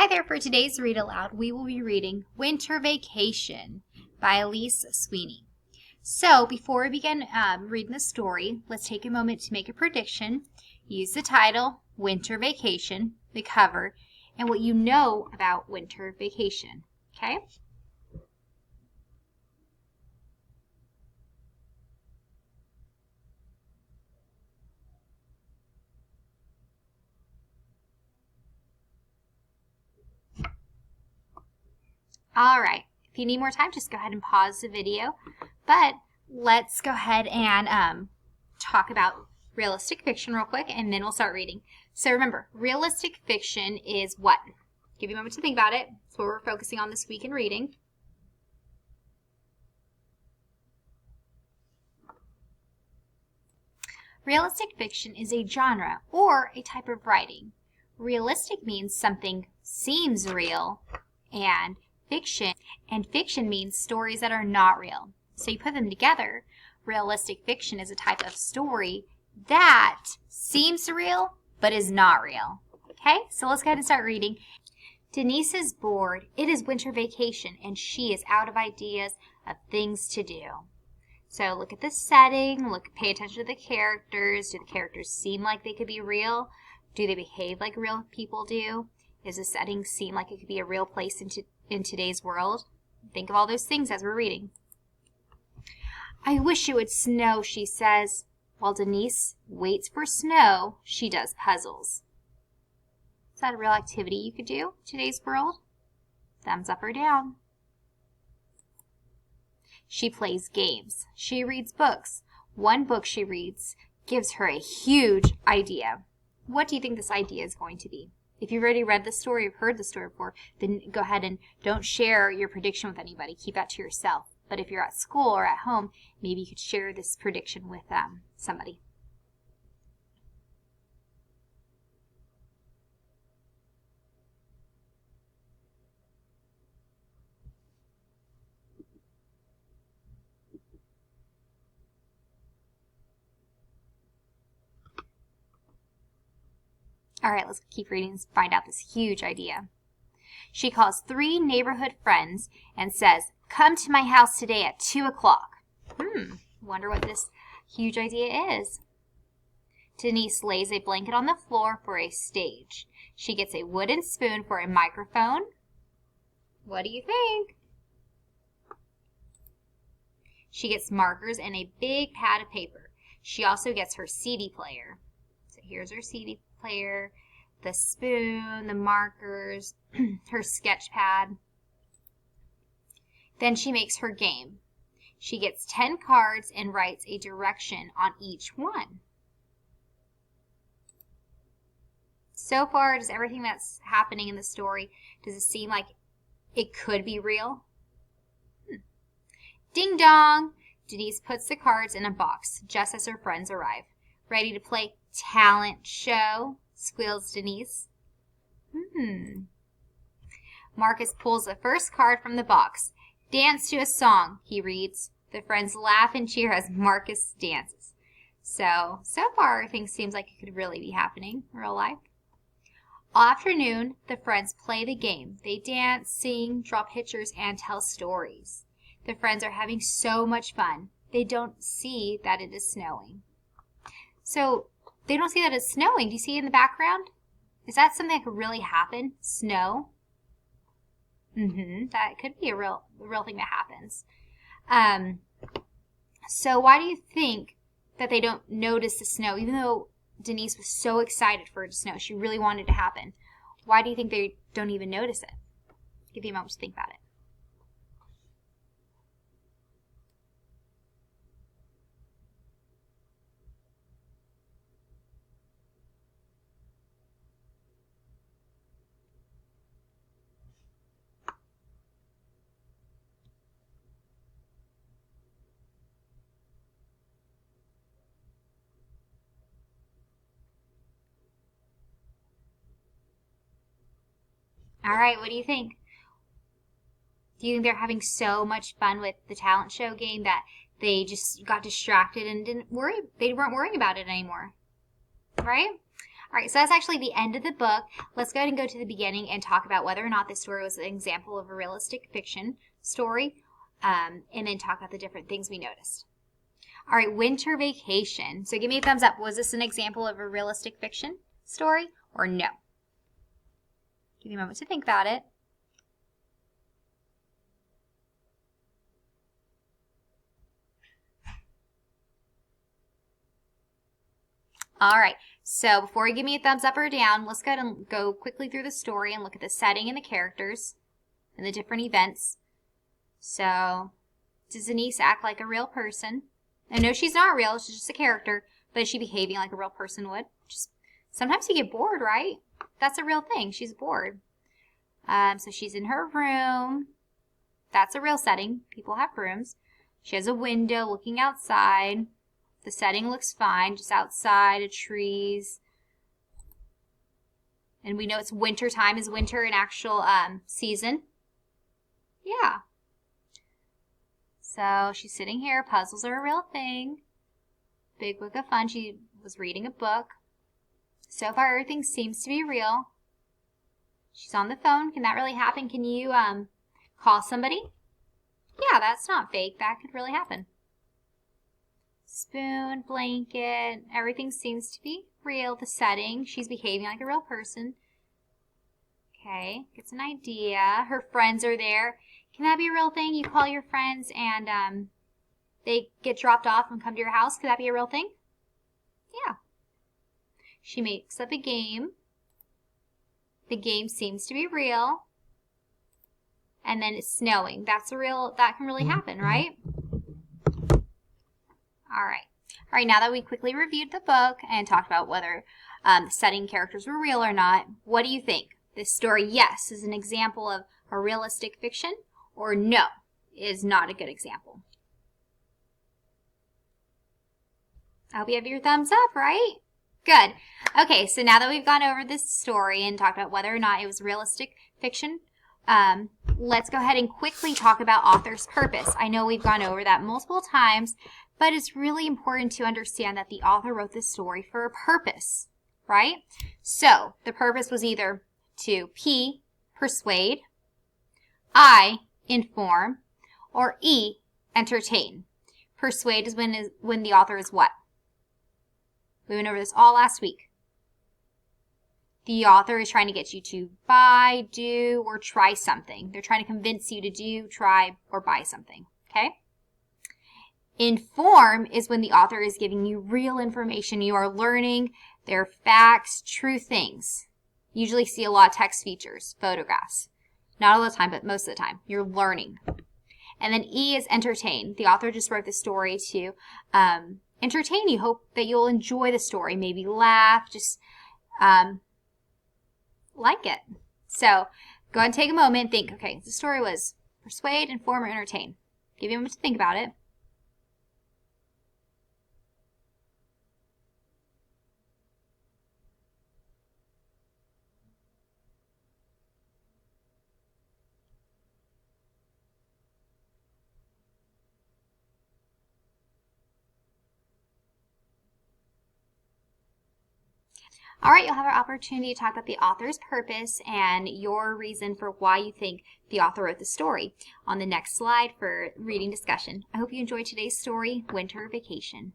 there, for today's read aloud, we will be reading Winter Vacation by Elise Sweeney. So before we begin reading the story, let's take a moment to make a prediction. Use the title, Winter Vacation, the cover, and what you know about winter vacation, okay? All right, if you need more time, just go ahead and pause the video. But let's go ahead and talk about realistic fiction real quick, and then we'll start reading. So remember, realistic fiction is what? Give you a moment to think about it. That's what we're focusing on this week in reading. Realistic fiction is a genre or a type of writing. Realistic means something seems real, and fiction means stories that are not real. So you put them together, realistic fiction is a type of story that seems real but is not real. Okay, so let's go ahead and start reading. Denise is bored. It is winter vacation and she is out of ideas of things to do. So look at the setting, pay attention to the characters. Do the characters seem like they could be real? Do they behave like real people do? Does the setting seem like it could be a real place in today's world? Think of all those things as we're reading. I wish it would snow, she says. While Denise waits for snow, she does puzzles. Is that a real activity you could do in today's world? Thumbs up or down. She plays games. She reads books. One book she reads gives her a huge idea. What do you think this idea is going to be? If you've already read the story or heard the story before, then go ahead and don't share your prediction with anybody. Keep that to yourself. But if you're at school or at home, maybe you could share this prediction with somebody. All right, let's keep reading and find out this huge idea. She calls 3 neighborhood friends and says, come to my house today at 2 o'clock. Wonder what this huge idea is. Denise lays a blanket on the floor for a stage. She gets a wooden spoon for a microphone. What do you think? She gets markers and a big pad of paper. She also gets her CD player. So here's her CD player, the spoon, the markers, her sketch pad. Then she makes her game. She gets 10 cards and writes a direction on each one. So far, does everything that's happening in the story, does it seem like it could be real? Ding dong! Denise puts the cards in a box just as her friends arrive. Ready to play talent show? Squeals Denise. Marcus pulls the first card from the box. Dance to a song, he reads. The friends laugh and cheer as Marcus dances. So far, things seems like it could really be happening in real life. All afternoon, the friends play the game. They dance, sing, draw pictures, and tell stories. The friends are having so much fun. They don't see that it is snowing. So they don't see that it's snowing. Do you see it in the background? Is that something that could really happen? Snow? That could be a real thing that happens. So why do you think that they don't notice the snow, even though Denise was so excited for it to snow? She really wanted it to happen. Why do you think they don't even notice it? Give you a moment to think about it. All right, what do you think? Do you think they're having so much fun with the talent show game that they just got distracted and they weren't worrying about it anymore? Right? All right, so that's actually the end of the book. Let's go ahead and go to the beginning and talk about whether or not this story was an example of a realistic fiction story, and then talk about the different things we noticed. All right, winter vacation. So give me a thumbs up. Was this an example of a realistic fiction story or no? Give me a moment to think about it. All right, so before you give me a thumbs up or down, let's go ahead and go quickly through the story and look at the setting and the characters and the different events. So, does Denise act like a real person? And no, she's not real, she's just a character, but is she behaving like a real person would? Just sometimes you get bored, right? That's a real thing, she's bored. So she's in her room. That's a real setting. People have rooms. She has a window looking outside. The setting looks fine, just outside, trees. And we know it's winter time. Is winter an actual season? Yeah. So she's sitting here. Puzzles are a real thing. Big Book of Fun. She was reading a book. So far, everything seems to be real. She's on the phone. Can that really happen? Can you call somebody? Yeah, that's not fake. That could really happen. Spoon, blanket, everything seems to be real. The setting, she's behaving like a real person. Okay, gets an idea. Her friends are there. Can that be a real thing? You call your friends and they get dropped off and come to your house. Could that be a real thing? Yeah. She makes up a game. The game seems to be real. And then it's snowing. That can really happen, right? All right, now that we quickly reviewed the book and talked about whether the setting characters were real or not, what do you think? This story, yes, is an example of a realistic fiction, or no, is not a good example? I hope you have your thumbs up, right? Good. Okay, so now that we've gone over this story and talked about whether or not it was realistic fiction, let's go ahead and quickly talk about author's purpose. I know we've gone over that multiple times, but it's really important to understand that the author wrote this story for a purpose, right? So the purpose was either to P, persuade, I, inform, or E, entertain. Persuade is when the author is what? We went over this all last week. The author is trying to get you to buy, do, or try something. They're trying to convince you to do, try, or buy something, okay? Inform is when the author is giving you real information. You are learning their facts, true things. Usually see a lot of text features, photographs. Not all the time, but most of the time. You're learning. And then E is entertain. The author just wrote the story to entertain you. Hope that you'll enjoy the story. Maybe laugh, just like it. So go ahead and take a moment and think, okay, the story was persuade, inform, or entertain. Give you a moment to think about it. All right, you'll have an opportunity to talk about the author's purpose and your reason for why you think the author wrote the story on the next slide for reading discussion. I hope you enjoyed today's story, Winter Vacation.